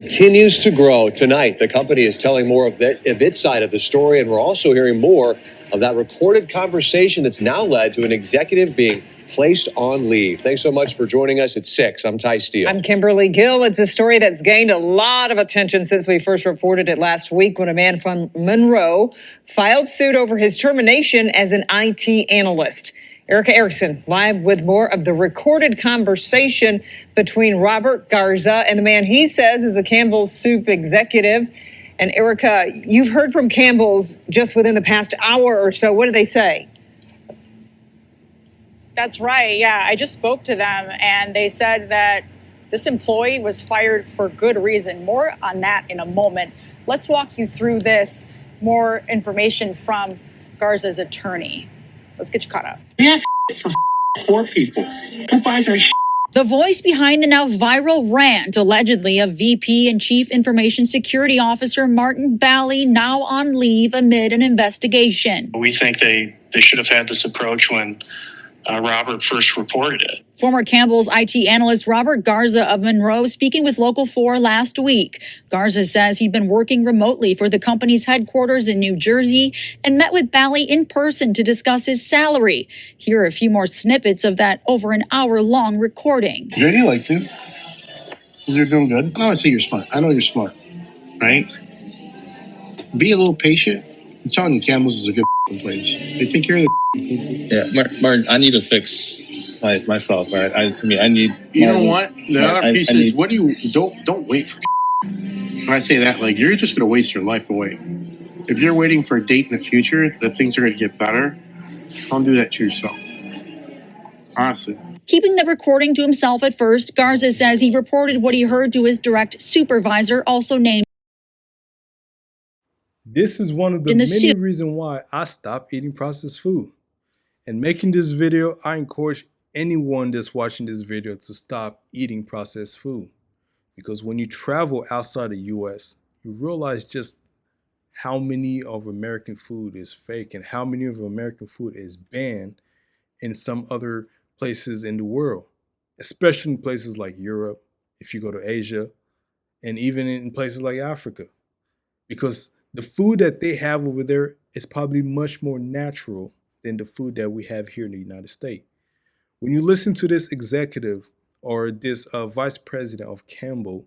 Continues to grow. Tonight, the company is telling more of its side of the story, and we're also hearing more of that recorded conversation that's now led to an executive being placed on leave. Thanks so much for joining us at 6. I'm Ty Steele. I'm Kimberly Gill. It's a story that's gained a lot of attention since we first reported it last week when a man from Monroe filed suit over his termination as an IT analyst. Erica Erickson live with more of the recorded conversation between Robert Garza and the man he says is a Campbell Soup executive. And Erica, you've heard from Campbell's just within the past hour or so. What did they say? That's right. Yeah, I just spoke to them and they said that this employee was fired for good reason. More on that in a moment. Let's walk you through this. More information from Garza's attorney. Let's get you caught up. We have for poor people. Who buys our shit? The voice behind the now viral rant, allegedly of VP and Chief Information Security Officer Martin Bally, now on leave amid an investigation. We think they should have had this approach when Robert first reported it. Former Campbell's IT analyst Robert Garza of Monroe speaking with Local 4 last week. Garza says he'd been working remotely for the company's headquarters in New Jersey and met with Bally in person to discuss his salary. Here are a few more snippets of that over an hour-long recording. Who do you like to? Because you're doing good. I don't want to say you're smart. I know you're smart, right? Be a little patient. I'm telling you, Campbell's is a good place. They take care of the people. Yeah, Martin, I need to fix myself, right? I need. You know what? The other piece is, what do you don't wait for. When I say that, like, you're just going to waste your life away. If you're waiting for a date in the future that things are going to get better, don't do that to yourself. Honestly. Keeping the recording to himself at first, Garza says he reported what he heard to his direct supervisor, also named. This is one of the many reasons why I stopped eating processed food. And making this video, I encourage anyone that's watching this video to stop eating processed food. Because when you travel outside the US, you realize just how many of American food is fake and how many of American food is banned in some other places in the world, especially in places like Europe, if you go to Asia, and even in places like Africa. Because the food that they have over there is probably much more natural than the food that we have here in the United States. When you listen to this executive or this vice president of Campbell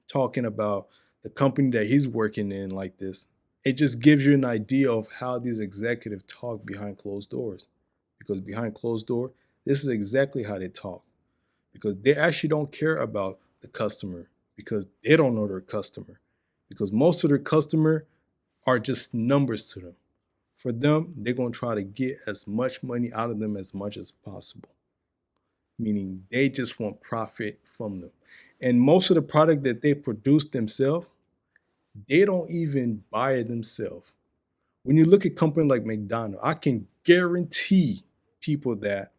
talking about the company that he's working in like this, it just gives you an idea of how these executives talk behind closed doors. Because behind closed door, this is exactly how they talk. Because they actually don't care about the customer because they don't know their customer. Because most of their customer are just numbers to them. For them, they're going to try to get as much money out of them as much as possible. Meaning they just want profit from them. And most of the product that they produce themselves, they don't even buy it themselves. When you look at companies like McDonald's, I can guarantee people that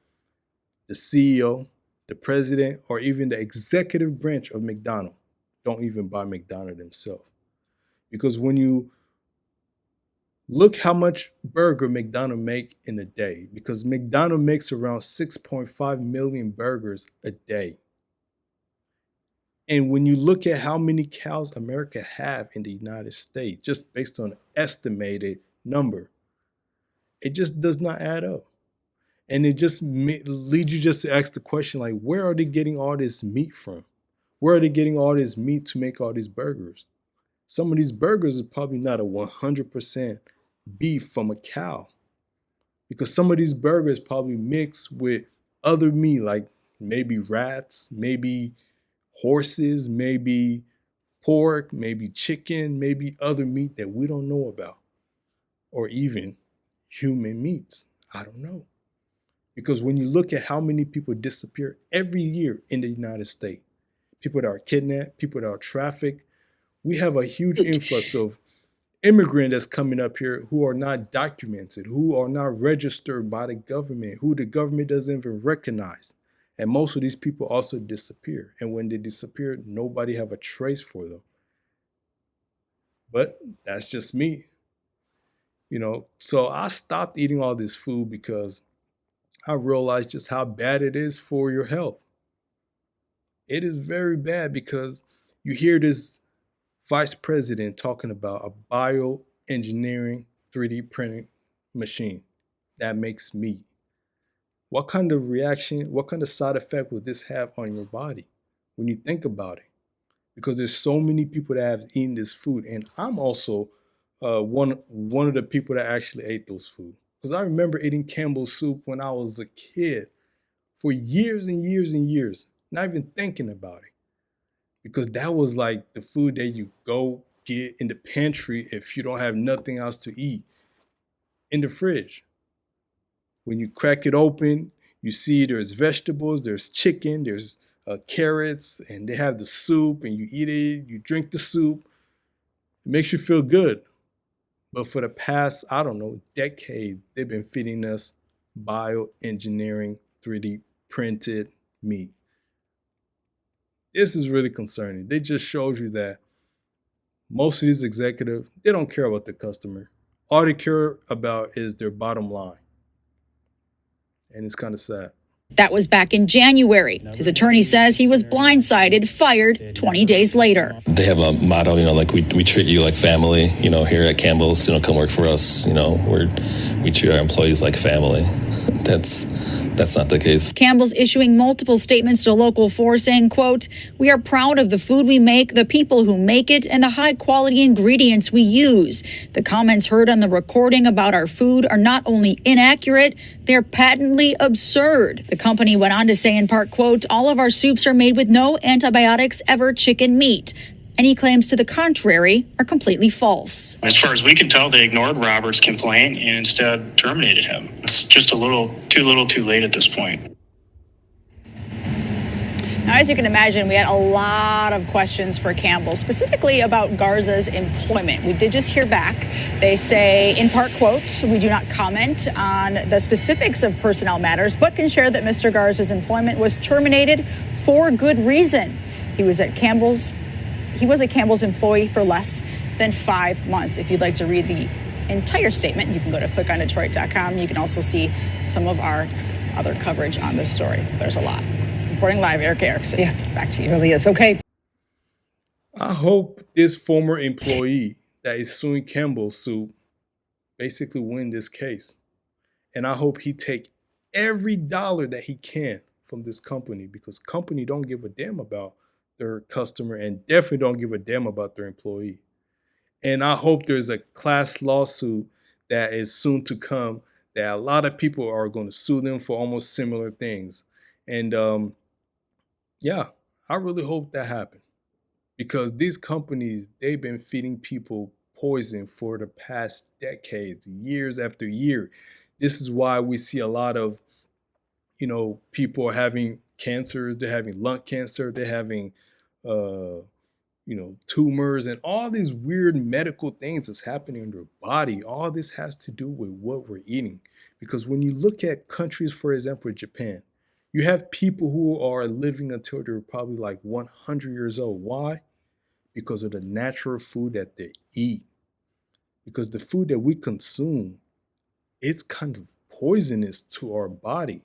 the CEO, the president, or even the executive branch of McDonald's don't even buy McDonald's themselves. Because when you look how much burger McDonald's make in a day, because McDonald's makes around 6.5 million burgers a day. And when you look at how many cows America have in the United States, just based on an estimated number, it just does not add up. And it just leads you just to ask the question, like, where are they getting all this meat from? Where are they getting all this meat to make all these burgers? Some of these burgers are probably not a 100% beef from a cow. Because some of these burgers probably mix with other meat, like maybe rats, maybe horses, maybe pork, maybe chicken, maybe other meat that we don't know about. Or even human meats. I don't know. Because when you look at how many people disappear every year in the United States, people that are kidnapped, people that are trafficked, we have a huge influx of immigrants that's coming up here who are not documented, who are not registered by the government, who the government doesn't even recognize. And most of these people also disappear. And when they disappear, nobody have a trace for them. But that's just me. You know, so I stopped eating all this food because I realized just how bad it is for your health. It is very bad because You hear this vice president talking about a bioengineering 3D printing machine that makes meat. What kind of reaction, what kind of side effect would this have on your body when you think about it? Because there's so many people that have eaten this food, and I'm also one of the people that actually ate those food. Because I remember eating Campbell Soup when I was a kid for years and years and years, not even thinking about it. Because that was like the food that you go get in the pantry if you don't have nothing else to eat in the fridge. When you crack it open, you see there's vegetables, there's chicken, there's carrots, and they have the soup, and you eat it, you drink the soup. It makes you feel good. But for the past, I don't know, decade, they've been feeding us bioengineering 3D printed meat. This is really concerning. They just showed you that most of these executives, they don't care about the customer. All they care about is their bottom line. And it's kind of sad. That was back in January. His attorney says he was blindsided, fired 20 days later. They have a motto, like we treat you like family, here at Campbell's, come work for us, we treat our employees like family. That's not the case. Campbell's issuing multiple statements to Local 4 saying, quote, "We are proud of the food we make, the people who make it, and the high quality ingredients we use. The comments heard on the recording about our food are not only inaccurate, they're patently absurd." The company went on to say in part, quote, "All of our soups are made with no antibiotics, ever chicken meat." Any claims to the contrary are completely false. As far as we can tell, they ignored Robert's complaint and instead terminated him. It's just a little too late at this point. Now, as you can imagine, we had a lot of questions for Campbell, specifically about Garza's employment. We did just hear back. They say, in part, quote, "We do not comment on the specifics of personnel matters, but can share that Mr. Garza's employment was terminated for good reason. He was a Campbell's employee for less than 5 months." If you'd like to read the entire statement, you can go to clickondetroit.com. You can also see some of our other coverage on this story. There's a lot. Reporting live, Erica Erickson. Yeah, back to you. It really is. Okay. I hope this former employee that is suing Campbell Soup basically win this case. And I hope he take every dollar that he can from this company, because company don't give a damn about their customer and definitely don't give a damn about their employee. And I hope there's a class lawsuit that is soon to come that a lot of people are going to sue them for almost similar things. And yeah, I really hope that happens, because these companies, they've been feeding people poison for the past decades, years after year. This is why we see a lot of, people having cancer, they're having lung cancer, they're having tumors and all these weird medical things that's happening in their body. All this has to do with what we're eating. Because when you look at countries, for example, Japan, you have people who are living until they're probably like 100 years old. Why? Because of the natural food that they eat. Because the food that we consume, it's kind of poisonous to our body.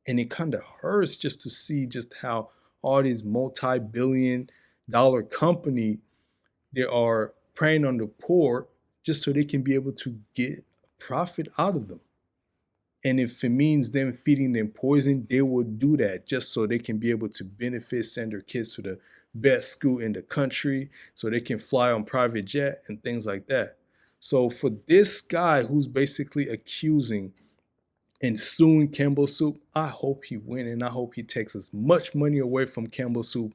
And it kind of hurts just to see just how all these multi-billion-dollar company, they are preying on the poor just so they can be able to get profit out of them. And if it means them feeding them poison, they will do that just so they can be able to benefit, send their kids to the best school in the country, so they can fly on private jet and things like that. So for this guy who's basically accusing and suing Campbell Soup, I hope he wins, and I hope he takes as much money away from Campbell Soup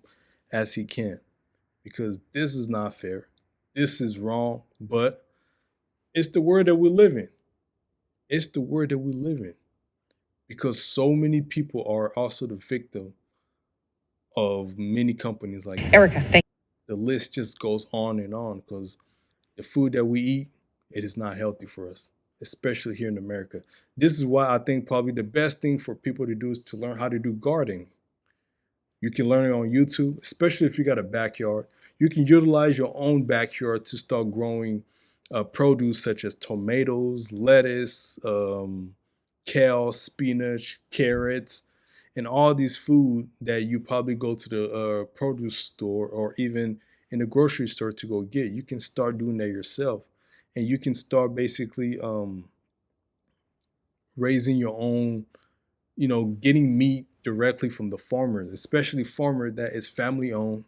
as he can, because this is not fair. This is wrong, but it's the world that we live in. It's the world that we live in, because so many people are also the victim of many companies like that. Erica, thank you. The list just goes on, because the food that we eat, it is not healthy for us, especially here in America. This is why I think probably the best thing for people to do is to learn how to do gardening. You can learn it on YouTube, especially if you got a backyard. You can utilize your own backyard to start growing produce such as tomatoes, lettuce, kale, spinach, carrots, And all these food that you probably go to the produce store or even in the grocery store to go get, you can start doing that yourself. And you can start basically raising your own, getting meat directly from the farmers, especially farmer that is family owned,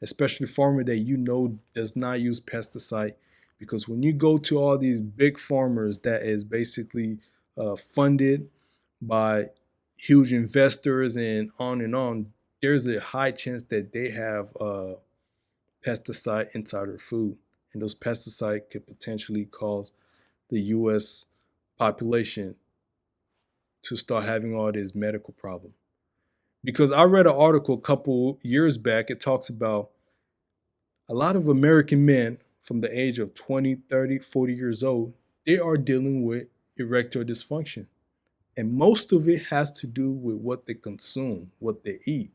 especially farmer that does not use pesticide. Because when you go to all these big farmers that is basically funded by huge investors and on, there's a high chance that they have pesticide inside their food. And those pesticides could potentially cause the U.S. population to start having all this medical problem. Because I read an article a couple years back, it talks about a lot of American men from the age of 20, 30, 40 years old, they are dealing with erectile dysfunction. And most of it has to do with what they consume, what they eat.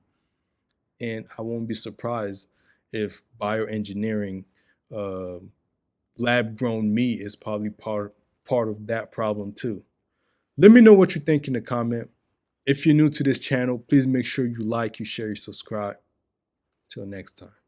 And I won't be surprised if bioengineering, lab-grown meat is probably part of that problem too. Let me know what you think in the comment. If you're new to this channel, please make sure you like, you share, you subscribe. Till next time.